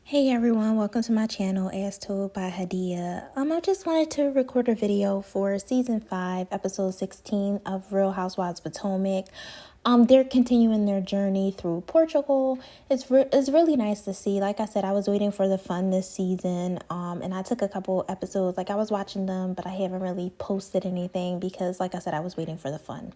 Hey everyone, welcome to my channel as told by Hadia. I just wanted to record a video for season 5, episode 16 of Real Housewives Potomac. They're continuing their journey through Portugal. It's really nice to see. Like I said, I was waiting for the fun this season. And I took a couple episodes, like I was watching them, but I haven't really posted anything because, like I said, I was waiting for the fun.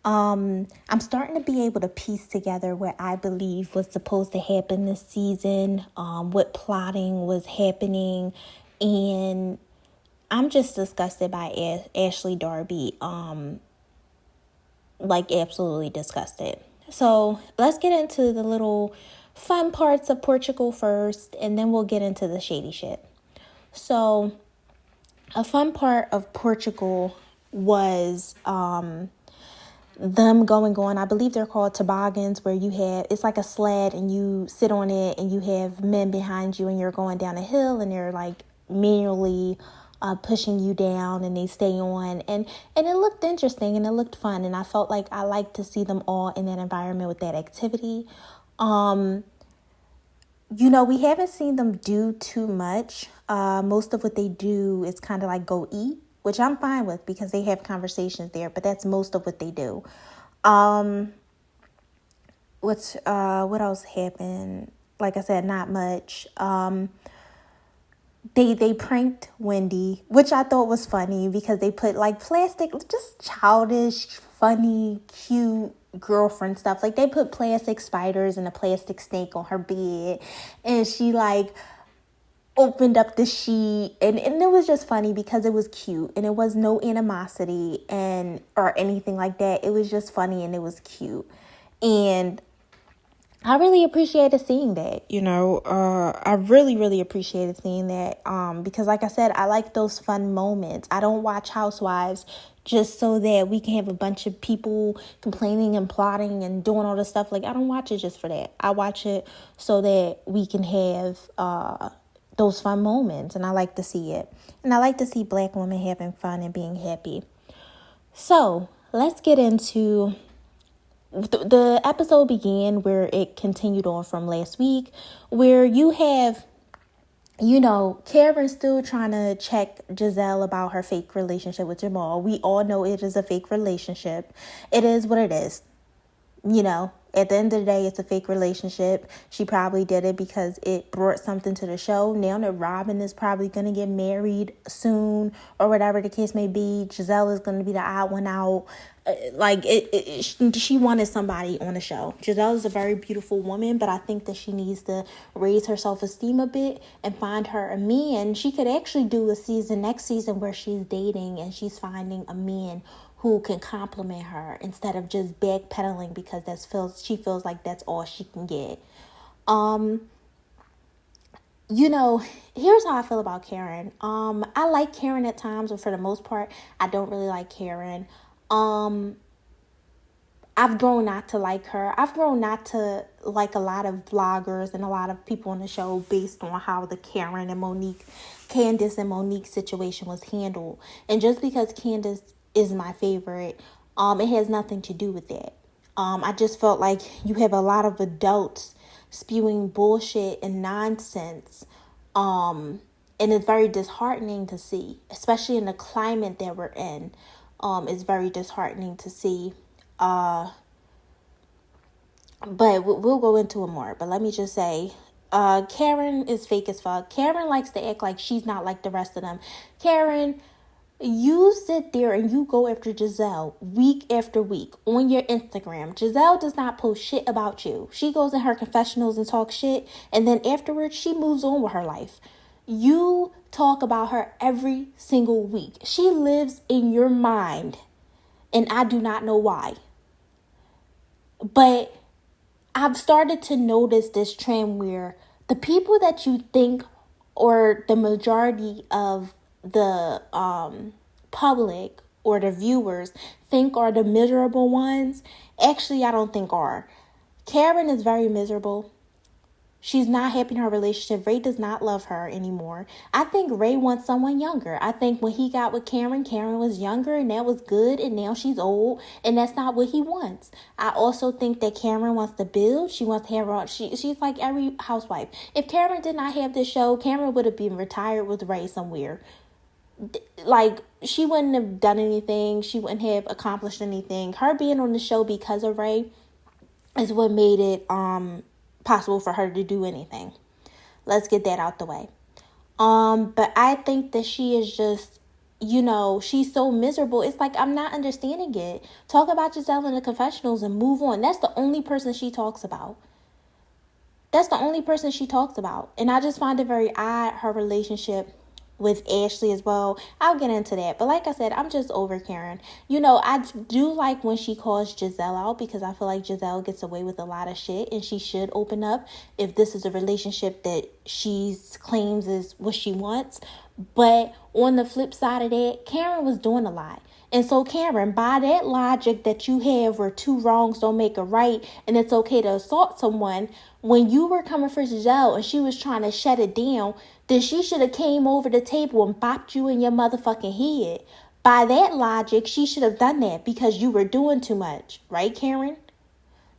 I'm starting to be able to piece together what I believe was supposed to happen this season, what plotting was happening, and I'm just disgusted by Ashley Darby, like absolutely disgusted. So let's get into the little fun parts of Portugal first, and then we'll get into the shady shit. So a fun part of Portugal was, them going on, I believe they're called toboggans, where you have, it's like a sled and you sit on it and you have men behind you and you're going down a hill and they're like manually pushing you down and they stay on, and it looked interesting and it looked fun, and I felt like I like to see them all in that environment with that activity. We haven't seen them do too much. Most of what they do is kind of like go eat, which I'm fine with because they have conversations there, but that's most of what they do. What else happened? Like I said, not much. They pranked Wendy, which I thought was funny because they put like plastic, just childish, funny, cute girlfriend stuff. Like they put plastic spiders and a plastic snake on her bed, and she like opened up the sheet, and it was just funny because it was cute and it was no animosity and or anything like that. It was just funny and it was cute, and I really appreciated seeing that. I really appreciated seeing that, because like I said, I like those fun moments. I don't watch Housewives just so that we can have a bunch of people complaining and plotting and doing all this stuff. Like, I don't watch it just for that. I watch it so that we can have those fun moments, and I like to see it. And I like to see Black women having fun and being happy. So let's get into the episode began where it continued on from last week, where you have, Karen still trying to check Giselle about her fake relationship with Jamal. We all know it is a fake relationship. It is what it is. At the end of the day, it's a fake relationship. She probably did it because it brought something to the show. Now that Robin is probably going to get married soon or whatever the case may be, Giselle is going to be the odd one out. She wanted somebody on the show. Giselle is a very beautiful woman, but I think that she needs to raise her self-esteem a bit and find her a man. She could actually do a next season where she's dating and she's finding a man who can compliment her instead of just backpedaling because she feels like that's all she can get. Here's how I feel about Karen. I like Karen at times, but for the most part, I don't really like Karen. I've grown not to like her. I've grown not to like a lot of vloggers and a lot of people on the show based on how the Candace and Monique situation was handled. And just because Candace is my favorite, it has nothing to do with that. I just felt like you have a lot of adults spewing bullshit and nonsense. And it's very disheartening to see, especially in the climate that we're in. It's very disheartening to see. But we'll go into it more. But let me just say, Karen is fake as fuck. Karen likes to act like she's not like the rest of them. Karen, you sit there and you go after Giselle week after week on your Instagram. Giselle does not post shit about you. She goes in her confessionals and talks shit, and then afterwards she moves on with her life. You talk about her every single week. She lives in your mind, and I do not know why. But I've started to notice this trend where the people that you think, or the majority of the public or the viewers think are the miserable ones, actually I don't think are. Karen is very miserable. She's not happy in her relationship. Ray does not love her anymore. I think Ray wants someone younger. I think when he got with Karen, Karen was younger and that was good, and now she's old and that's not what he wants. I also think that Karen wants to build. She wants to have her, she's like every housewife. If Karen did not have this show, Karen would have been retired with Ray somewhere. Like, she wouldn't have done anything. She wouldn't have accomplished anything. Her being on the show because of Ray is what made it possible for her to do anything. Let's get that out the way. But I think that she is just, she's so miserable. It's like, I'm not understanding it. Talk about Giselle in the confessionals and move on. That's the only person she talks about. And I just find it very odd, her relationship with Ashley as well. I'll get into that. But like I said, I'm just over Karen. I do like when she calls Giselle out, because I feel like Giselle gets away with a lot of shit and she should open up if this is a relationship that she claims is what she wants. But on the flip side of that, Karen was doing a lot. And so Karen, by that logic that you have where two wrongs don't make a right and it's okay to assault someone, when you were coming for Giselle and she was trying to shut it down, then she should have came over the table and bopped you in your motherfucking head. By that logic, she should have done that because you were doing too much. Right, Karen?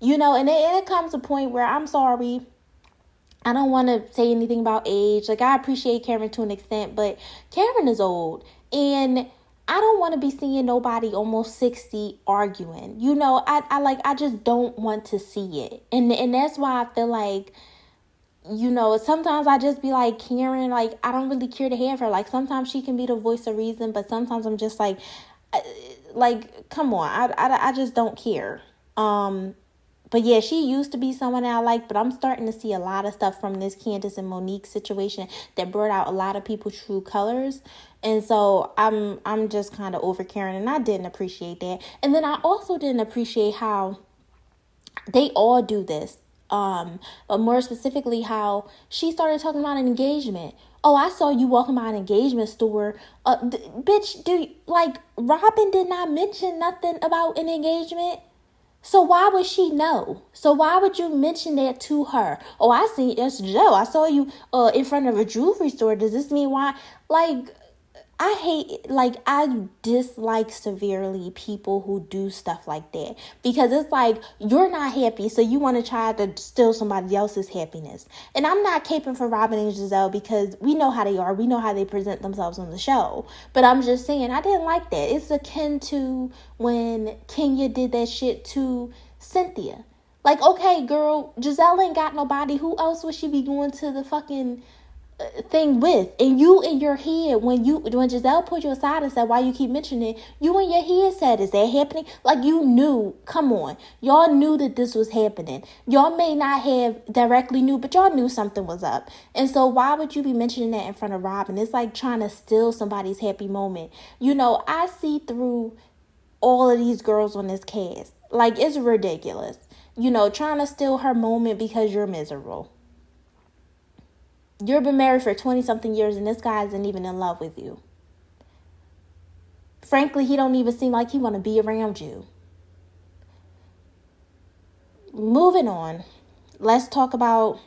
And it comes a point where, I'm sorry, I don't want to say anything about age. Like, I appreciate Karen to an extent, but Karen is old. And I don't want to be seeing nobody almost 60 arguing. I just don't want to see it. And that's why I feel like, sometimes I just be like, Karen, like, I don't really care to have her. Like, sometimes she can be the voice of reason, but sometimes I'm just like, come on, I just don't care. But yeah, she used to be someone that I like, but I'm starting to see a lot of stuff from this Candace and Monique situation that brought out a lot of people's true colors. And so I'm just kind of over Karen, and I didn't appreciate that. And then I also didn't appreciate how they all do this. But more specifically, how she started talking about an engagement. Oh, I saw you walking by an engagement store. Bitch, Robin did not mention nothing about an engagement. So why would she know? So why would you mention that to her? Oh, I seen yes, Joe. I saw you in front of a jewelry store. Does this mean why? I dislike severely people who do stuff like that, because it's like, you're not happy, so you want to try to steal somebody else's happiness. And I'm not caping for Robin and Giselle, because we know how they are. We know how they present themselves on the show. But I'm just saying, I didn't like that. It's akin to when Kenya did that shit to Cynthia. Like, okay, girl, Giselle ain't got nobody. Who else would she be going to the fucking thing with? And you in your head, when Giselle pulled you aside and said, why you keep mentioning it, you in your head said, is that happening? Like, you knew, come on, y'all knew that this was happening. Y'all may not have directly knew, but y'all knew something was up. And so why would you be mentioning that in front of Robin? It's like trying to steal somebody's happy moment. I see through all of these girls on this cast. Like, it's ridiculous. Trying to steal her moment because you're miserable. You've been married for 20-something years and this guy isn't even in love with you. Frankly, he don't even seem like he want to be around you. Moving on. Let's talk about,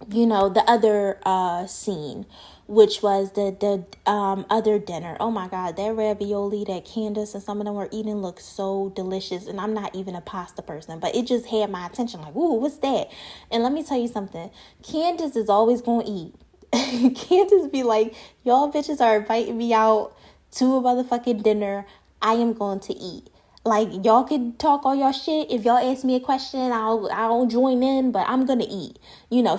the other scene, which was the other dinner. Oh my God, that ravioli that Candace and some of them were eating looked so delicious. And I'm not even a pasta person, but it just had my attention. Like, ooh, what's that? And let me tell you something. Candace is always going to eat. Candace be like, y'all bitches are inviting me out to a motherfucking dinner. I am going to eat. Like, y'all can talk all y'all shit. If y'all ask me a question, I'll join in, but I'm going to eat.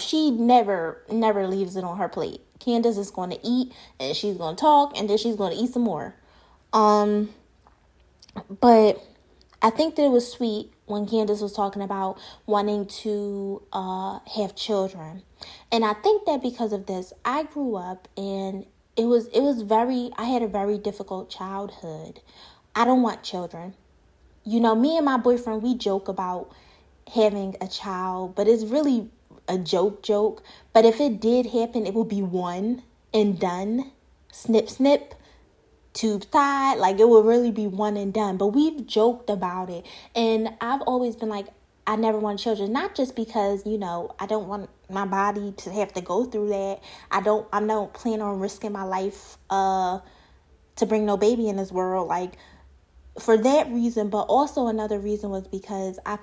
She never leaves it on her plate. Candace is going to eat, and she's going to talk, and then she's going to eat some more. But I think that it was sweet when Candace was talking about wanting to have children. And I think that because of this, I grew up and I had a very difficult childhood. I don't want children. Me and my boyfriend, we joke about having a child, but it's really a joke. But if it did happen, it would be one and done. Snip, snip, tubes tied. Like, it would really be one and done. But we've joked about it. And I've always been like, I never wanted children, not just because, I don't want my body to have to go through that. I don't plan on risking my life to bring no baby in this world, like, for that reason. But also another reason was because I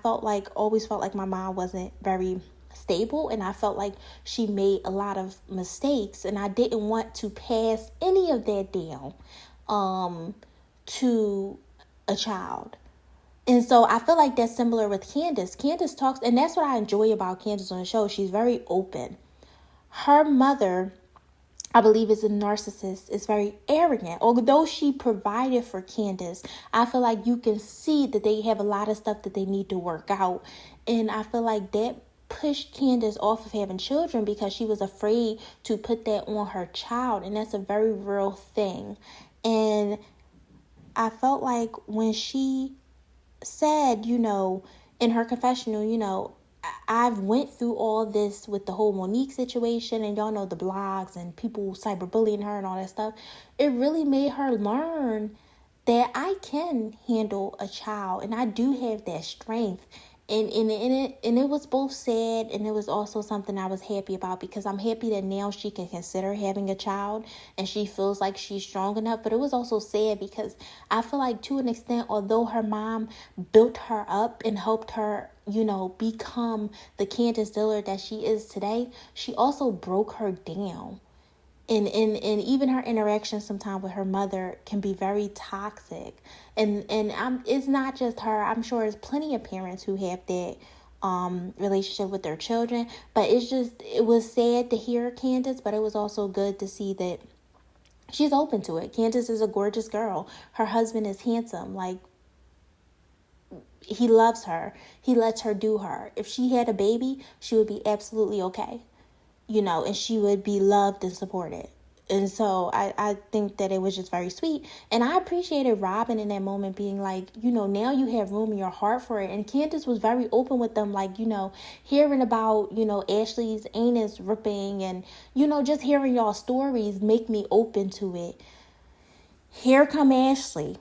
always felt like my mom wasn't very stable, and I felt like she made a lot of mistakes, and I didn't want to pass any of that down to a child. And so I feel like that's similar with Candace. Candace talks, and that's what I enjoy about Candace on the show. She's very open. Her mother, I believe, is a narcissist, is very arrogant. Although she provided for Candace, I feel like you can see that they have a lot of stuff that they need to work out. And I feel like that pushed Candace off of having children because she was afraid to put that on her child. And that's a very real thing. And I felt like when she said, in her confessional, I've went through all this with the whole Monique situation, and y'all know the blogs and people cyberbullying her and all that stuff. It really made her learn that I can handle a child, and I do have that strength. And it was both sad, and it was also something I was happy about, because I'm happy that now she can consider having a child and she feels like she's strong enough. But it was also sad because I feel like, to an extent, although her mom built her up and helped her, become the Candace Diller that she is today, she also broke her down. And even her interaction sometimes with her mother can be very toxic. And it's not just her. I'm sure there's plenty of parents who have that relationship with their children. But it was sad to hear Candace, but it was also good to see that she's open to it. Candace is a gorgeous girl. Her husband is handsome. Like, he loves her. He lets her do her. If she had a baby, she would be absolutely okay. And she would be loved and supported. And so I think that it was just very sweet. And I appreciated Robin in that moment being like, now you have room in your heart for it. And Candace was very open with them, like, hearing about, Ashley's anus ripping and, just hearing y'all stories make me open to it. Here come Ashley.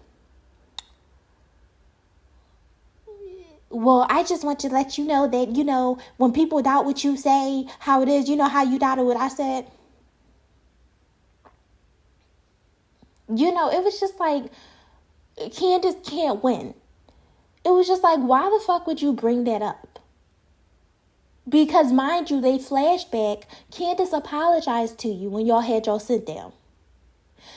Well, I just want to let you know that, when people doubt what you say, how it is, how you doubted what I said. It was just like, Candace can't win. It was just like, why the fuck would you bring that up? Because, mind you, they flashback, Candace apologized to you when y'all had your sit down.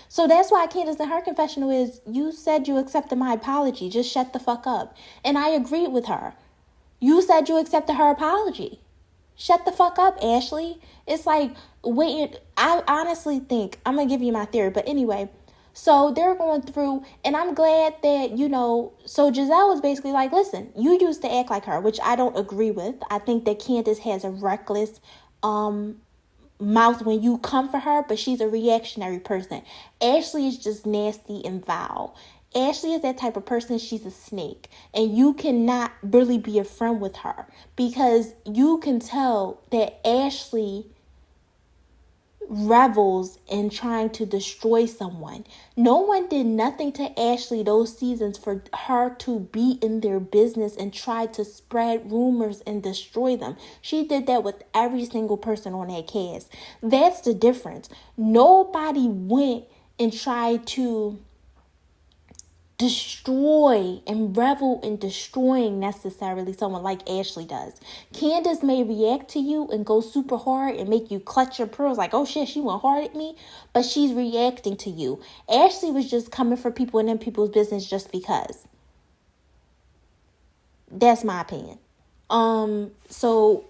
So that's why Candace in her confessional is, you said you accepted my apology. Just shut the fuck up. And I agreed with her. You said you accepted her apology. Shut the fuck up, Ashley. It's like, wait, I honestly think, I'm going to give you my theory. But anyway, so they're going through, and I'm glad that, so Giselle was basically like, listen, you used to act like her, which I don't agree with. I think that Candace has a reckless, mouth when you come for her, but she's a reactionary person. Ashley is just nasty and vile. Ashley is that type of person. She's a snake, and you cannot really be a friend with her, because you can tell that Ashley revels in trying to destroy someone. No one did nothing to Ashley those seasons for her to be in their business and try to spread rumors and destroy them. She did that with every single person on that cast. That's the difference. Nobody went and tried to destroy and revel in destroying necessarily someone like Ashley does. Candace may react to you and go super hard and make you clutch your pearls like, oh shit, she went hard at me, but she's reacting to you. Ashley was just coming for people and in people's business just because. That's my opinion. So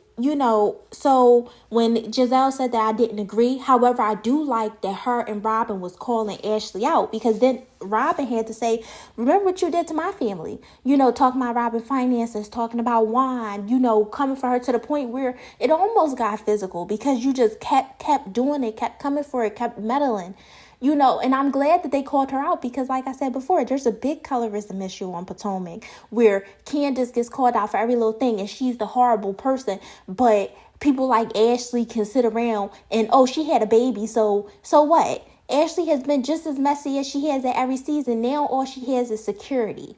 when Giselle said that, I didn't agree. However, I do like that her and Robin was calling Ashley out, because then Robin had to say, remember what you did to my family. Talking about Robin finances, talking about Juan, coming for her to the point where it almost got physical, because you just kept doing it, kept coming for it, kept meddling. And I'm glad that they called her out, because like I said before, there's a big colorism issue on Potomac where Candace gets called out for every little thing and she's the horrible person. But people like Ashley can sit around and, oh, she had a baby. So what? Ashley has been just as messy as she has at every season. Now all she has is security.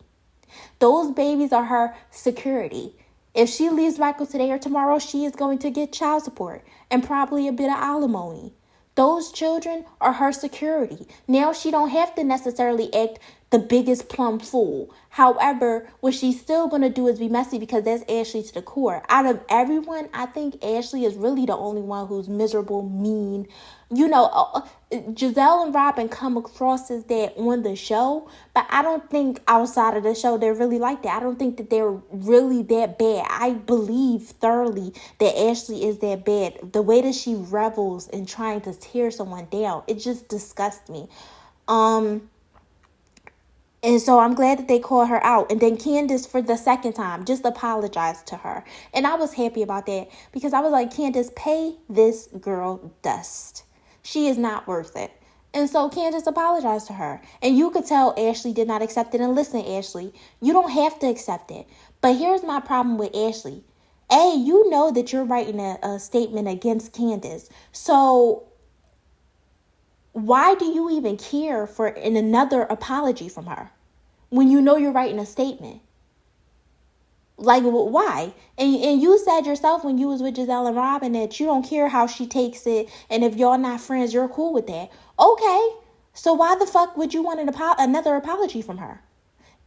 Those babies are her security. If she leaves Michael today or tomorrow, she is going to get child support and probably a bit of alimony. Those children are her security. Now she don't have to necessarily act the biggest plum fool. However, what she's still going to do is be messy because that's Ashley to the core. Out of everyone, I think Ashley is really the only one who's miserable, mean. Giselle and Robin come across as that on the show, but I don't think outside of the show they're really like that. I don't think that they're really that bad. I believe thoroughly that Ashley is that bad. The way that she revels in trying to tear someone down, it just disgusts me. And so I'm glad that they called her out. And then Candace, for the second time, just apologized to her. And I was happy about that because I was like, Candace, pay this girl dust. She is not worth it. And so Candace apologized to her. And you could tell Ashley did not accept it. And listen, Ashley, you don't have to accept it. But here's my problem with Ashley. A, you know that you're writing a statement against Candace. So why do you even care for another apology from her when you know you're writing a statement? Like, why? And you said yourself when you was with Giselle and Robin that you don't care how she takes it, and if y'all not friends, you're cool with that. Okay, so why the fuck would you want another apology from her?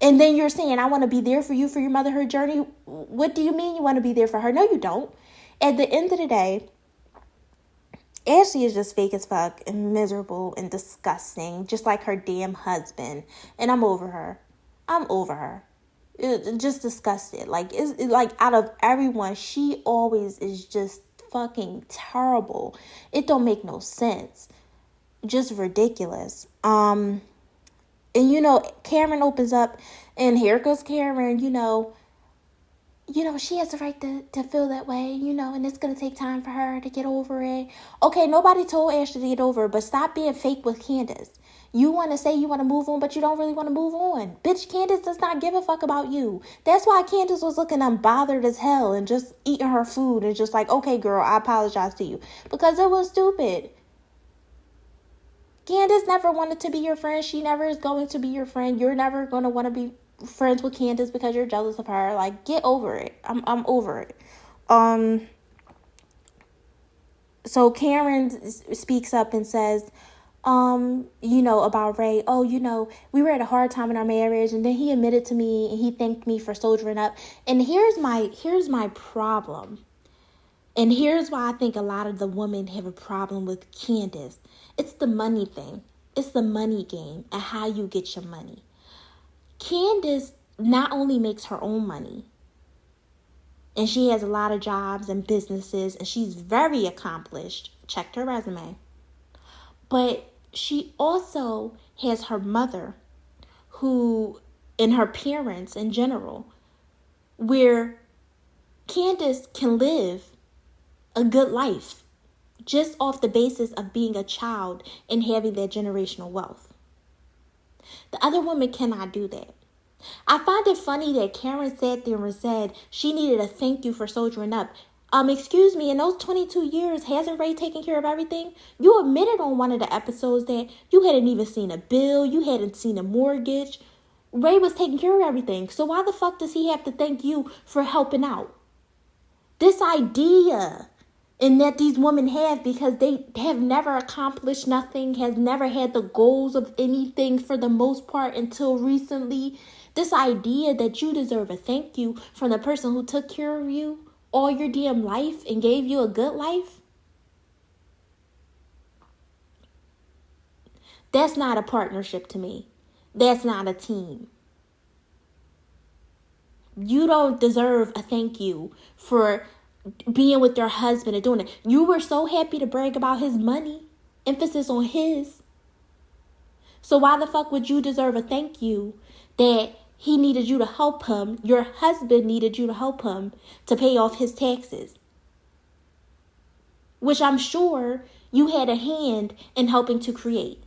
And then you're saying, I want to be there for you for your motherhood journey. What do you mean you want to be there for her? No, you don't. At the end of the day, Ashley is just fake as fuck and miserable and disgusting, just like her damn husband. And I'm over her. Just disgusted. Like, it's like out of everyone, she always is just fucking terrible. It don't make no sense. Just ridiculous. And Cameron opens up, and here goes Cameron, she has the right to feel that way, and it's going to take time for her to get over it. Okay, nobody told Ashley to get over it, but stop being fake with Candace. You want to say you want to move on, but you don't really want to move on. Bitch, Candace does not give a fuck about you. That's why Candace was looking unbothered as hell and just eating her food and just like, okay, girl, I apologize to you. Because it was stupid. Candace never wanted to be your friend. She never is going to be your friend. You're never going to want to be friends with Candace because you're jealous of her. Like, get over it. I'm over it. So Karen speaks up and says, about Ray. Oh, we were at a hard time in our marriage, and then he admitted to me and he thanked me for soldiering up. And here's my problem. And here's why I think a lot of the women have a problem with Candace. It's the money thing. It's the money game and how you get your money. Candace not only makes her own money, and she has a lot of jobs and businesses, and she's very accomplished. Checked her resume. But she also has her mother, who, and her parents in general, where Candace can live a good life just off the basis of being a child and having that generational wealth. The other woman cannot do that. I find it funny that Karen sat there and said she needed a thank you for soldiering up. Excuse me, in those 22 years, hasn't Ray taken care of everything? You admitted on one of the episodes that you hadn't even seen a bill, you hadn't seen a mortgage. Ray was taking care of everything. So why the fuck does he have to thank you for helping out? This idea and that these women have, because they have never accomplished nothing, has never had the goals of anything for the most part until recently. This idea that you deserve a thank you from the person who took care of you all your damn life and gave you a good life. That's not a partnership to me. That's not a team. You don't deserve a thank you for being with your husband and doing it. You were so happy to brag about his money. Emphasis on his. So why the fuck would you deserve a thank you that he needed you to help him? Your husband needed you to help him to pay off his taxes, which I'm sure you had a hand in helping to create.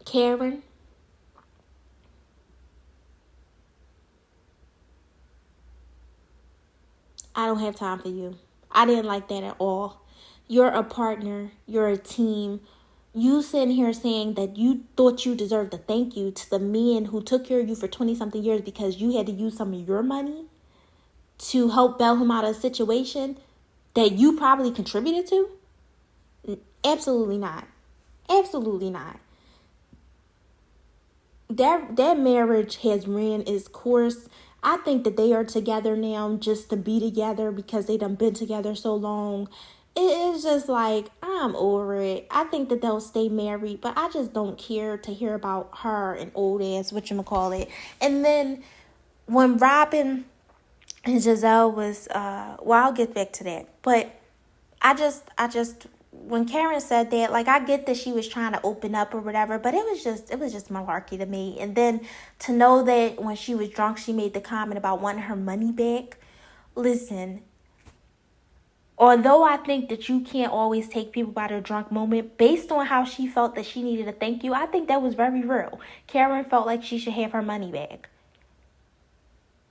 Karen, I don't have time for you. I didn't like that at all. you're a partner, you're a team. You sitting here saying that you thought you deserved a thank you to the man who took care of you for 20 something years because you had to use some of your money to help bail him out of a situation that you probably contributed to? Absolutely not. Absolutely not. That marriage has ran its course. I think that they are together now just to be together because they done been together so long. It is just like, I'm over it. I think that they'll stay married, but I just don't care to hear about her and old ass whatchamacallit. And then when Robin and Giselle was, well, I'll get back to that. But I just, when Karen said that, like, I get that she was trying to open up or whatever, but it was just malarkey to me. And then to know that when she was drunk, she made the comment about wanting her money back. Listen, although I think that you can't always take people by their drunk moment, based on how she felt that she needed a thank you, I think that was very real. Karen felt like she should have her money back.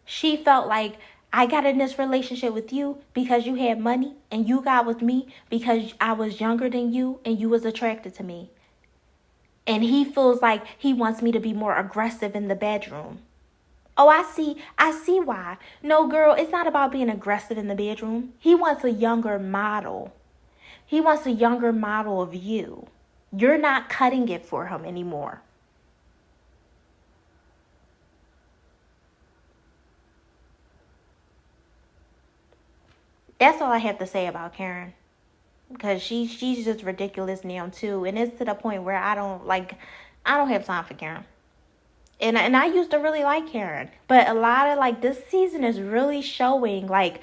She felt like, I got in this relationship with you because you had money, and you got with me because I was younger than you and you was attracted to me. And he feels like he wants me to be more aggressive in the bedroom. Oh, I see why. No, girl, it's not about being aggressive in the bedroom. He wants a younger model. He wants a younger model of you. You're not cutting it for him anymore. That's all I have to say about Karen. Because she's just ridiculous now too. And it's to the point where I don't have time for Karen. And I used to really like Karen. But a lot of, like, this season is really showing, like,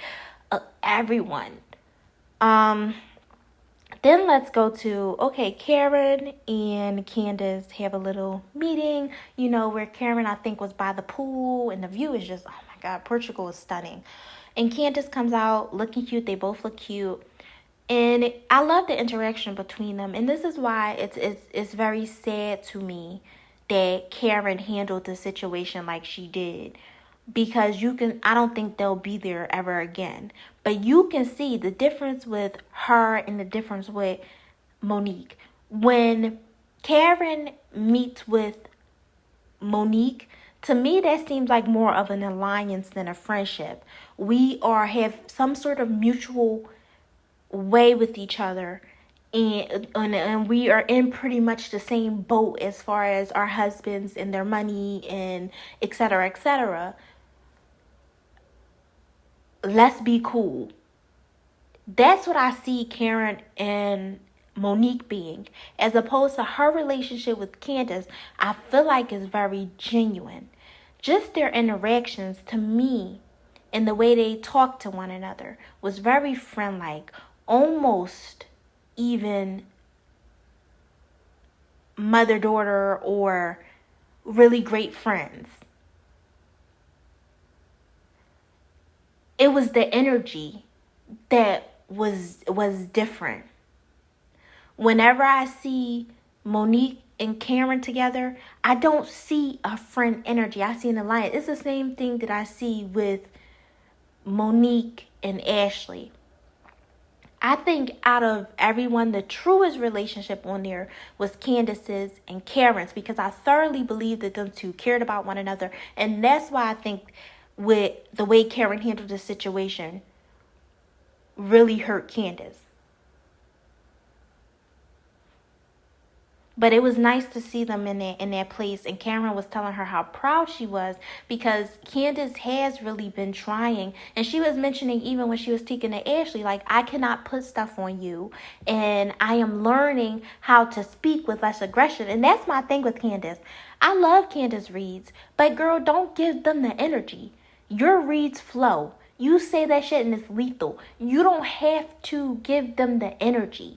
everyone. Then let's go to, okay, Karen and Candace have a little meeting, where Karen, I think, was by the pool. And the view is just, oh my God, Portugal is stunning. And Candace comes out looking cute. They both look cute. And I love the interaction between them. And this is why it's very sad to me that Karen handled the situation like she did. Because I don't think they'll be there ever again. But you can see the difference with her and the difference with Monique. When Karen meets with Monique, to me, that seems like more of an alliance than a friendship. We have some sort of mutual way with each other, and we are in pretty much the same boat as far as our husbands and their money and et cetera, et cetera. Let's be cool. That's what I see Karen and Monique being, as opposed to her relationship with Candace. I feel like is very genuine. Just their interactions, to me, and the way they talk to one another was very friend-like, almost even mother-daughter or really great friends. It was the energy that was different. Whenever I see Monique and Karen together, I don't see a friend energy. I see an alliance. It's the same thing that I see with Monique and Ashley. I think out of everyone, the truest relationship on there was Candace's and Karen's, because I thoroughly believe that them two cared about one another. And that's why I think with the way Karen handled the situation really hurt Candace. But it was nice to see them in that place. And Karen was telling her how proud she was, because Candace has really been trying. And she was mentioning, even when she was speaking to Ashley, like, I cannot put stuff on you. And I am learning how to speak with less aggression. And that's my thing with Candace. I love Candace reads. But girl, don't give them the energy. Your reads flow. You say that shit and it's lethal. You don't have to give them the energy.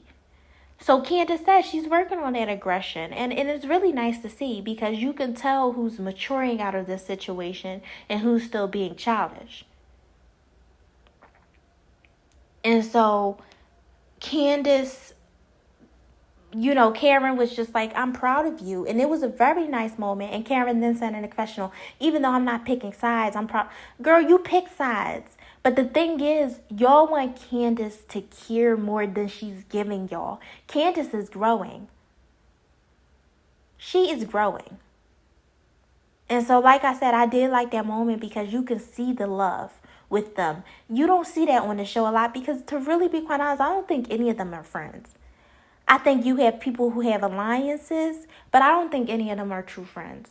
So Candace says she's working on that aggression. And it's really nice to see, because you can tell who's maturing out of this situation and who's still being childish. And so Candace, Karen was just like, I'm proud of you. And it was a very nice moment. And Karen then said in the confessional, even though I'm not picking sides, I'm proud. Girl, you pick sides. But the thing is, y'all want Candace to care more than she's giving y'all. Candace is growing. She is growing. And so, like I said, I did like that moment because you can see the love with them. You don't see that on the show a lot because, to really be quite honest, I don't think any of them are friends. I think you have people who have alliances, but I don't think any of them are true friends.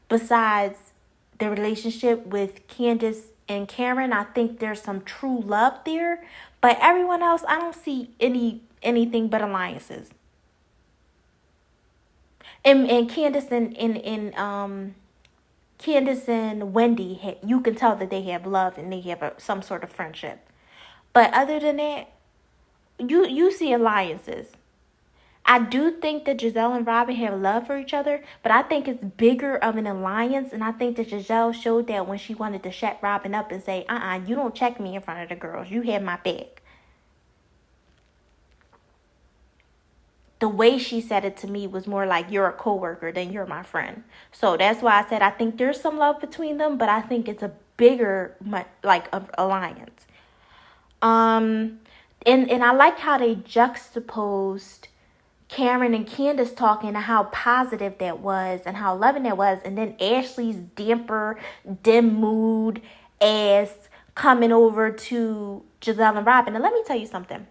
Besides the relationship with Candace and Karen, I think there's some true love there. But everyone else, I don't see anything but alliances. And Candace and Wendy, you can tell that they have love and they have some sort of friendship. But other than that, you see alliances. I do think that Giselle and Robin have love for each other, but I think it's bigger of an alliance, and I think that Giselle showed that when she wanted to shut Robin up and say, you don't check me in front of the girls. You have my back. The way she said it to me was more like, you're a coworker than you're my friend. So that's why I said I think there's some love between them, but I think it's a bigger alliance. And I like how they juxtaposed Karen and Candace talking and how positive that was and how loving that was, and then Ashley's damper, dim mood ass coming over to Giselle and Robin. And let me tell you something.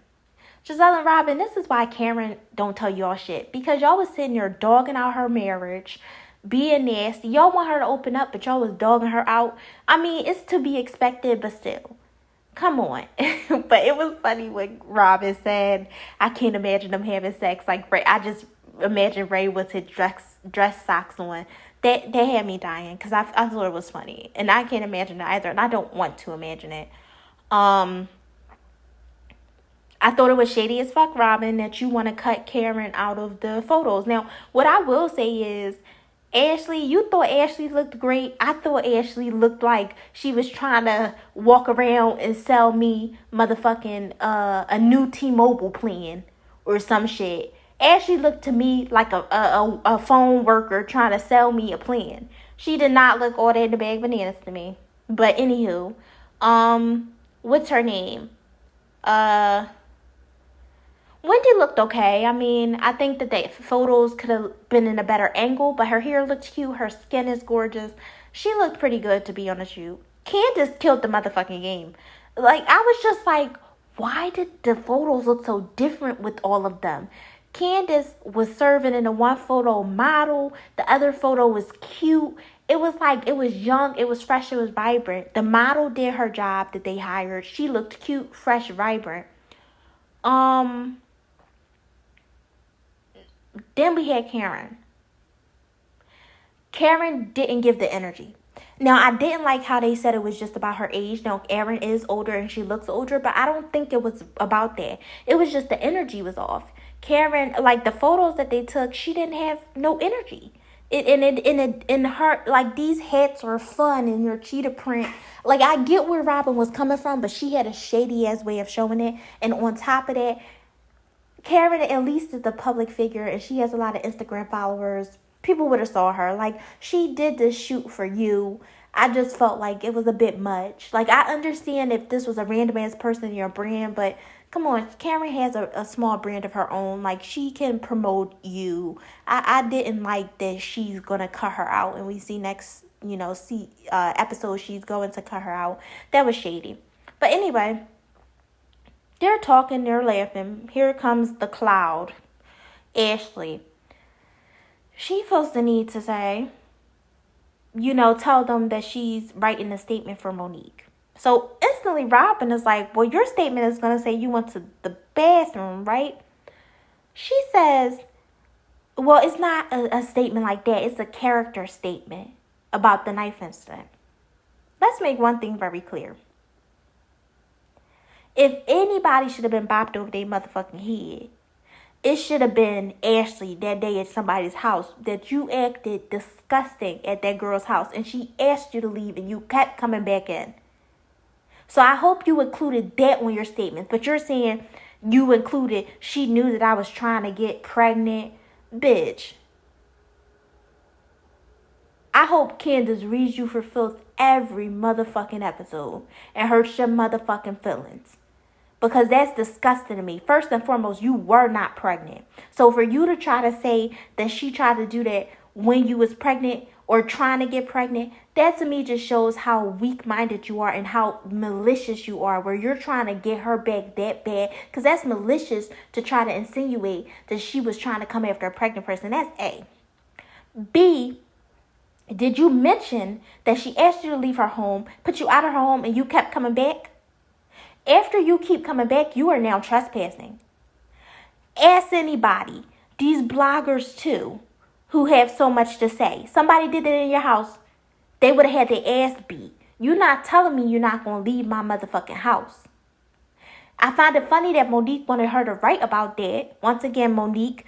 Giselle and Robin, this is why Karen don't tell y'all shit. Because y'all was sitting there dogging out her marriage, being nasty. Y'all want her to open up, but y'all was dogging her out. I mean, it's to be expected, but still. Come on. But it was funny when Robin said, I can't imagine them having sex. Like, Ray, I just imagine Ray with his dress socks on. That had me dying because I thought it was funny. And I can't imagine it either. And I don't want to imagine it. I thought it was shady as fuck, Robin, that you want to cut Karen out of the photos. Now, what I will say is, Ashley, you thought Ashley looked great. I thought Ashley looked like she was trying to walk around and sell me motherfucking a new T-Mobile plan or some shit. Ashley looked to me like a phone worker trying to sell me a plan. She did not look all that in the bag of bananas to me. But anywho, what's her name? Wendy looked okay. I mean, I think that the photos could have been in a better angle, but her hair looked cute. Her skin is gorgeous. She looked pretty good, to be honest with you. Candace killed the motherfucking game. Like, I was just like, why did the photos look so different with all of them? Candace was serving in the one photo model. The other photo was cute. It was like, it was young, it was fresh, it was vibrant. The model did her job that they hired. She looked cute, fresh, vibrant. Then we had Karen. Karen didn't give the energy. Now, I didn't like how they said it was just about her age. Now, Karen is older and she looks older, but I don't think it was about that. It was just the energy was off. Karen, like the photos that they took, she didn't have no energy. In her, like, these hats are fun and your cheetah print. Like, I get where Robin was coming from, but she had a shady ass way of showing it. And on top of that, Karen at least is a public figure and she has a lot of Instagram followers. People would have saw her. Like, she did this shoot for you. I just felt like it was a bit much. Like, I understand if this was a random ass person in your brand, but come on, Karen has a small brand of her own. Like, she can promote you. I didn't like that she's gonna cut her out, and we see next, episode she's going to cut her out. That was shady. But anyway, they're talking, they're laughing. Here comes the cloud, Ashley. She feels the need to say, tell them that she's writing a statement for Monique. So instantly Robin is like, well, your statement is going to say you went to the bathroom, right? She says, well, it's not a statement like that. It's a character statement about the knife incident. Let's make one thing very clear. If anybody should have been bopped over their motherfucking head, it should have been Ashley that day at somebody's house, that you acted disgusting at that girl's house and she asked you to leave and you kept coming back in. So I hope you included that on your statement. But you're saying you included, she knew that I was trying to get pregnant. Bitch. I hope Candace reads you for filth every motherfucking episode and hurts your motherfucking feelings. Because that's disgusting to me. First and foremost, you were not pregnant. So for you to try to say that she tried to do that when you was pregnant or trying to get pregnant, that to me just shows how weak-minded you are and how malicious you are, where you're trying to get her back that bad. Because that's malicious to try to insinuate that she was trying to come after a pregnant person. That's A. B, did you mention that she asked you to leave her home, put you out of her home, and you kept coming back? After you keep coming back, you are now trespassing. Ask anybody, these bloggers too, who have so much to say. Somebody did that in your house, they would have had their ass beat. You're not telling me you're not going to leave my motherfucking house. I find it funny that Monique wanted her to write about that. Once again, Monique,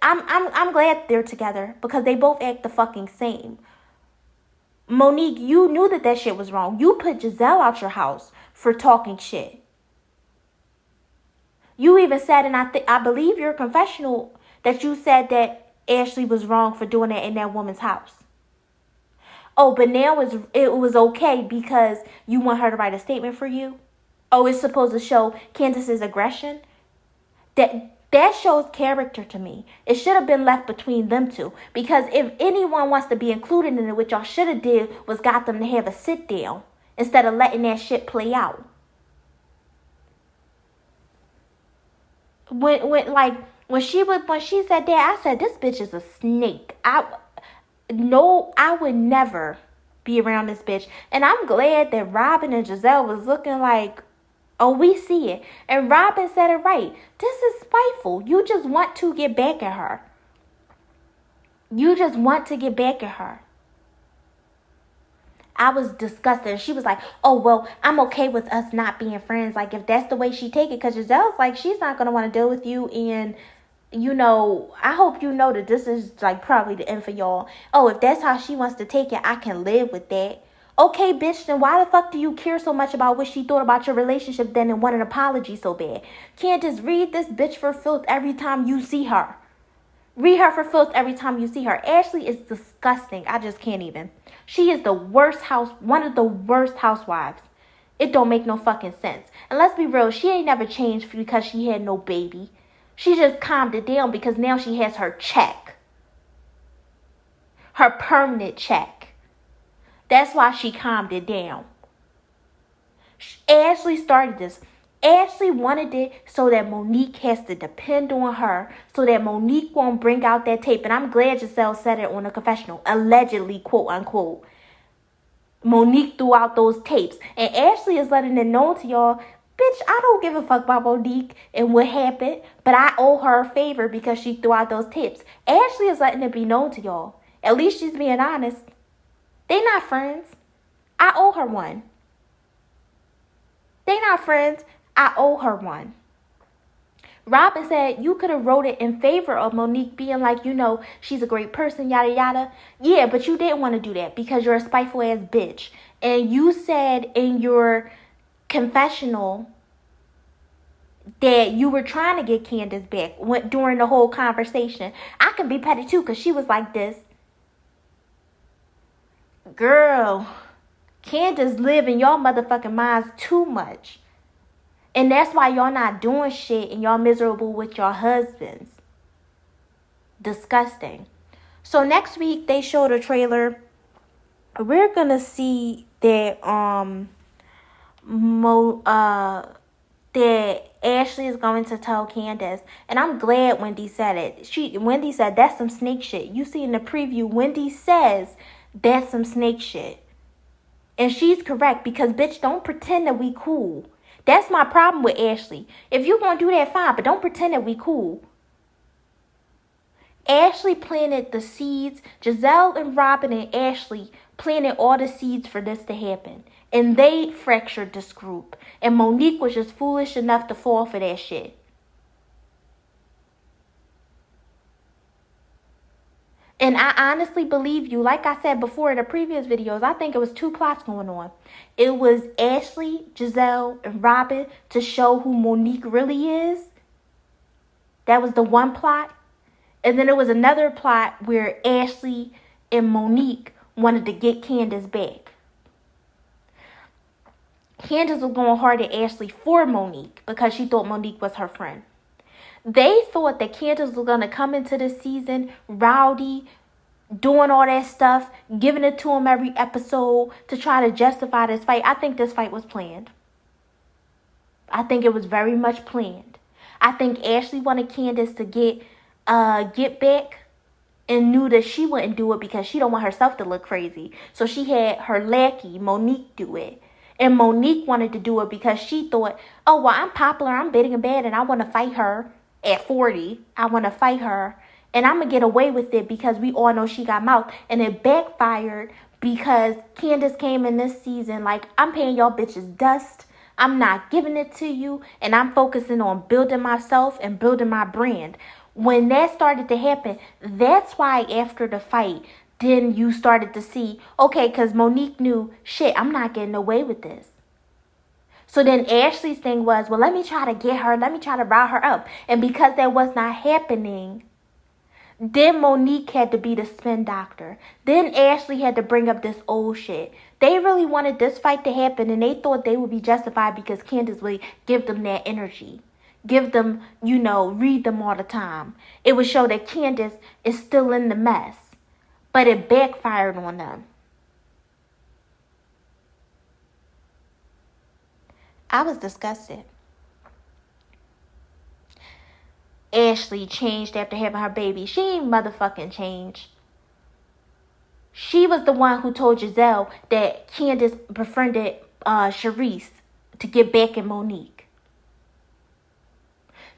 I'm glad they're together because they both act the fucking same. Monique, you knew that shit was wrong. You put Giselle out your house for talking shit. You even said, and I believe your confessional, that you said that Ashley was wrong for doing that in that woman's house. Oh, but now it was okay because you want her to write a statement for you? Oh, it's supposed to show Candace's aggression? That shows character to me. It should have been left between them two. Because if anyone wants to be included in it, what y'all should have did was got them to have a sit down instead of letting that shit play out. When she said that, I said, this bitch is a snake. I would never be around this bitch. And I'm glad that Robin and Giselle was looking like, oh, we see it. And Robin said it right. This is spiteful. You just want to get back at her. You just want to get back at her. I was disgusted. She was like, oh, well, I'm okay with us not being friends. Like, if that's the way she take it. Because Giselle's like, she's not going to want to deal with you. And, you know, I hope you know that this is, like, probably the end for y'all. Oh, if that's how she wants to take it, I can live with that. Okay, bitch, then why the fuck do you care so much about what she thought about your relationship then and want an apology so bad? Can't just read this bitch for filth every time you see her. Read her for filth every time you see her. Ashley is disgusting. I just can't even. She is one of the worst housewives. It don't make no fucking sense. And let's be real, she ain't never changed because she had no baby. She just calmed it down because now she has her check. Her permanent check. That's why she calmed it down. Ashley started this. Ashley wanted it so that Monique has to depend on her, so that Monique won't bring out that tape. And I'm glad Giselle said it on a confessional, allegedly, quote unquote. Monique threw out those tapes. And Ashley is letting it known to y'all, bitch, I don't give a fuck about Monique and what happened, but I owe her a favor because she threw out those tapes. Ashley is letting it be known to y'all. At least she's being honest. They not friends. I owe her one. They not friends. I owe her one. Robin said you could have wrote it in favor of Monique being like, you know, she's a great person, yada, yada. Yeah, but you didn't want to do that because you're a spiteful ass bitch. And you said in your confessional that you were trying to get Candace back during the whole conversation. I can be petty too because she was like this. Girl, Candace live in y'all motherfucking minds too much. And that's why y'all not doing shit and y'all miserable with your husbands. Disgusting. So next week they showed a trailer. We're gonna see that that Ashley is going to tell Candace. And I'm glad Wendy said it. Wendy said that's some snake shit. You see in the preview, Wendy says that's some snake shit. And she's correct because, bitch, don't pretend that we cool. That's my problem with Ashley. If you gonna do that, fine, but don't pretend that we cool. Ashley planted the seeds. Giselle and Robin and Ashley planted all the seeds for this to happen. And they fractured this group. And Monique was just foolish enough to fall for that shit. And I honestly believe you. Like I said before in the previous videos, I think it was two plots going on. It was Ashley, Giselle, and Robin to show who Monique really is. That was the one plot. And then there was another plot where Ashley and Monique wanted to get Candace back. Candace was going hard at Ashley for Monique because she thought Monique was her friend. They thought that Candace was going to come into this season rowdy, doing all that stuff, giving it to him every episode to try to justify this fight. I think this fight was planned. I think it was very much planned. I think Ashley wanted Candace to get back and knew that she wouldn't do it because she don't want herself to look crazy. So she had her lackey, Monique, do it. And Monique wanted to do it because she thought, oh, well, I'm popular, I'm big and bad, and I want to fight her at 40. I want to fight her, and I'm going to get away with it because we all know she got mouth. And it backfired because Candace came in this season like, I'm paying y'all bitches dust. I'm not giving it to you, and I'm focusing on building myself and building my brand. When that started to happen, that's why after the fight, then you started to see, okay, because Monique knew, shit, I'm not getting away with this. So then Ashley's thing was, well, let me try to get her. Let me try to rile her up. And because that was not happening, then Monique had to be the spin doctor. Then Ashley had to bring up this old shit. They really wanted this fight to happen, and they thought they would be justified because Candace would give them that energy. Give them, read them all the time. It would show that Candace is still in the mess. But it backfired on them. I was disgusted. Ashley changed after having her baby. She ain't motherfucking changed. She was the one who told Giselle that Candace befriended Charisse to get back at Monique.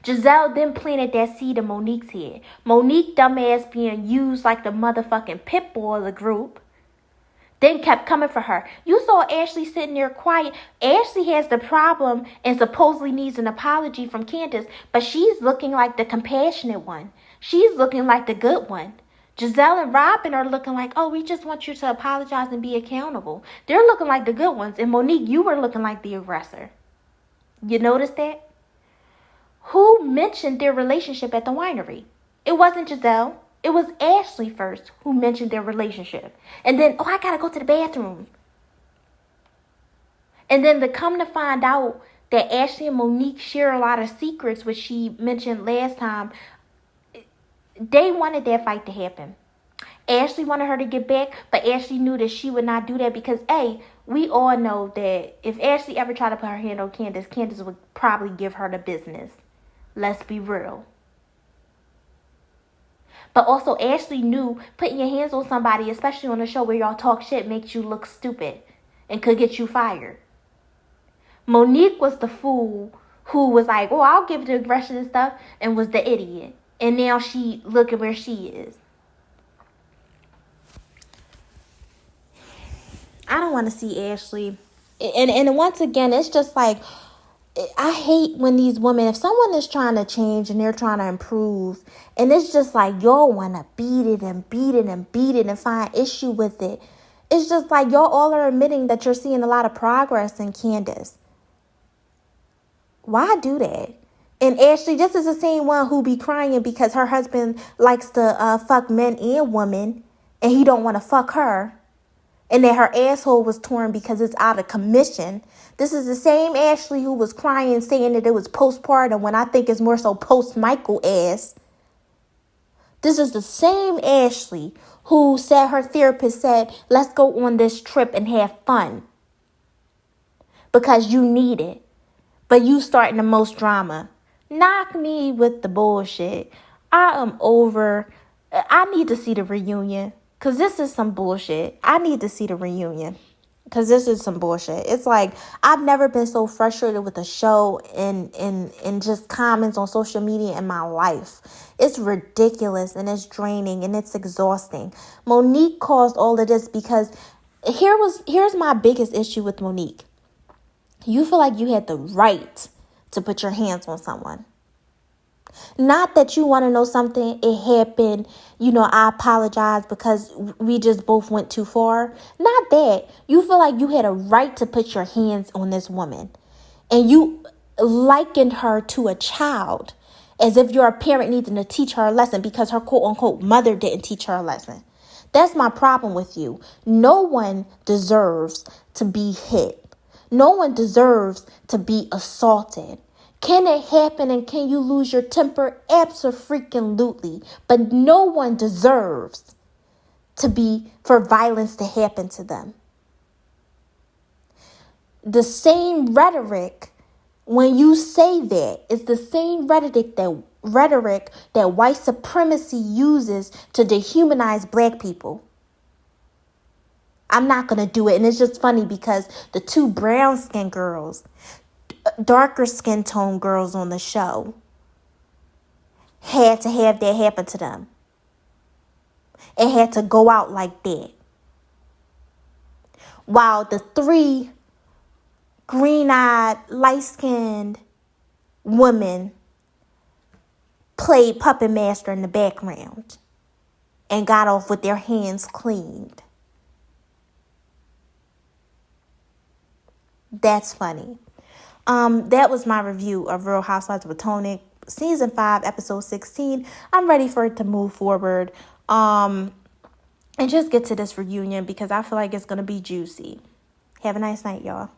Giselle then planted that seed in Monique's head. Monique, dumbass, being used like the motherfucking pit bull of the group, then kept coming for her. You saw Ashley sitting there quiet. Ashley has the problem and supposedly needs an apology from Candace, but she's looking like the compassionate one. She's looking like the good one. Giselle and Robin are looking like, oh, we just want you to apologize and be accountable. They're looking like the good ones. And Monique, you were looking like the aggressor. You notice that? Who mentioned their relationship at the winery? It wasn't Giselle. It was Ashley first who mentioned their relationship. And then, I gotta go to the bathroom. And then to come to find out that Ashley and Monique share a lot of secrets, which she mentioned last time, they wanted that fight to happen. Ashley wanted her to get back, but Ashley knew that she would not do that because, we all know that if Ashley ever tried to put her hand on Candace, Candace would probably give her the business. Let's be real. But also, Ashley knew putting your hands on somebody, especially on a show where y'all talk shit, makes you look stupid and could get you fired. Monique was the fool who was like, I'll give the aggression and stuff, and was the idiot. And now look at where she is. I don't want to see Ashley. And once again, it's just like, I hate when these women, if someone is trying to change and they're trying to improve, and it's just like y'all want to beat it and beat it and beat it and find issue with it. It's just like y'all all are admitting that you're seeing a lot of progress in Candace. Why do that? And Ashley, this is the same one who be crying because her husband likes to fuck men and women, and he don't want to fuck her. And that her asshole was torn because it's out of commission. This is the same Ashley who was crying, saying that it was postpartum, when I think it's more so post-Michael ass. This is the same Ashley who said her therapist said, let's go on this trip and have fun. Because you need it. But you starting the most drama. Knock me with the bullshit. I am over. I need to see the reunion. Because this is some bullshit. I need to see the reunion. Because this is some bullshit. It's like, I've never been so frustrated with a show and just comments on social media in my life. It's ridiculous and it's draining and it's exhausting. Monique caused all of this because here's my biggest issue with Monique. You feel like you had the right to put your hands on someone. Not that you want to know something, it happened, I apologize because we just both went too far. Not that. You feel like you had a right to put your hands on this woman. And you likened her to a child, as if you're a parent needing to teach her a lesson because her quote-unquote mother didn't teach her a lesson. That's my problem with you. No one deserves to be hit. No one deserves to be assaulted. Can it happen and can you lose your temper? Absolutely. But no one deserves for violence to happen to them. The same rhetoric, when you say that, is the same rhetoric that white supremacy uses to dehumanize black people. I'm not going to do it. And it's just funny because the two brown skin girls, darker skin tone girls on the show, had to have that happen to them. It had to go out like that. While the three green-eyed, light-skinned women played puppet master in the background and got off with their hands cleaned. That's funny. That was my review of Real Housewives of Potomac, Season 5, Episode 16. I'm ready for it to move forward. And just get to this reunion because I feel like it's going to be juicy. Have a nice night, y'all.